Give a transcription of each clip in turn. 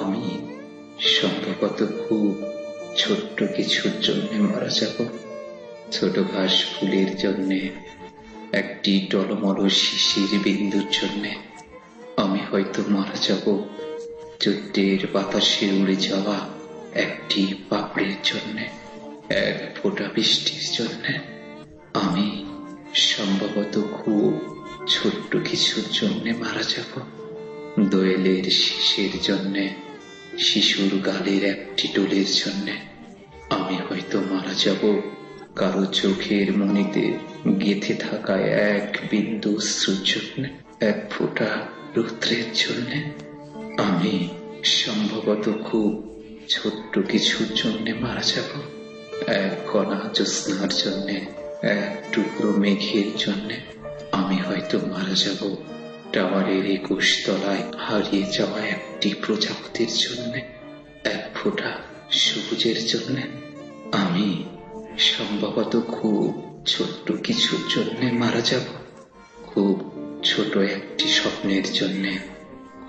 আমি সম্ভবত খুব ছোট্ট কিছুর জন্য মারা যাব। ছোট ঘাস ফুলের জন্যে, একটি টলমল শিশির বিন্দুর জন্যে আমি হয়তো মারা যাব। চৈত্রের বাতাসে উড়ে যাওয়া একটি পাপড়ির জন্যে, এক ফোঁটা বৃষ্টির জন্যে আমি সম্ভবত খুব ছোট্ট কিছুর জন্যে মারা যাব। দোয়েলের শীষের জন্যে, শিশুর গালের একটি ডোলের জন্যে আমি হয়তো মারা যাব। কারো চোখের মণিতে গেঁথে থাকা এক বিন্দু অশ্রুর জন্যে, এক ফোঁটা রৌদ্রের জন্যে আমি সম্ভবত খুব ছোট্ট কিছুর জন্যে মারা যাব। এক কণা জ্যোৎস্নার জন্যে, এক টুকরো মেঘের জন্যে আমি হয়তো মারা যাব। টাওয়ারের 21 তলায় হারিয়ে যাওয়া একটি প্রজাপতির জন্যে, এক ফোঁটা সবুজের জন্যে আমি সম্ভবত খুব ছোট্ট কিছুর জন্যে মারা যাব। খুব ছোট একটি স্বপ্নের জন্যে,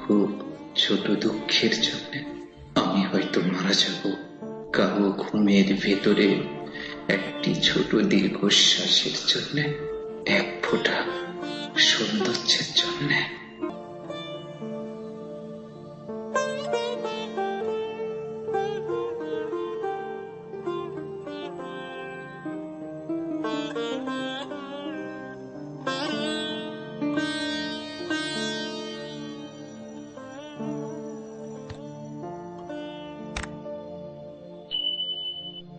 খুব ছোট দুঃখের জন্যে আমি হয়তো মারা যাব। কারো ঘুমের ভেতরে একটি ছোট দীর্ঘশ্বাসের জন্যে, এক ফোঁটা সৌন্দর্যের জন্যে।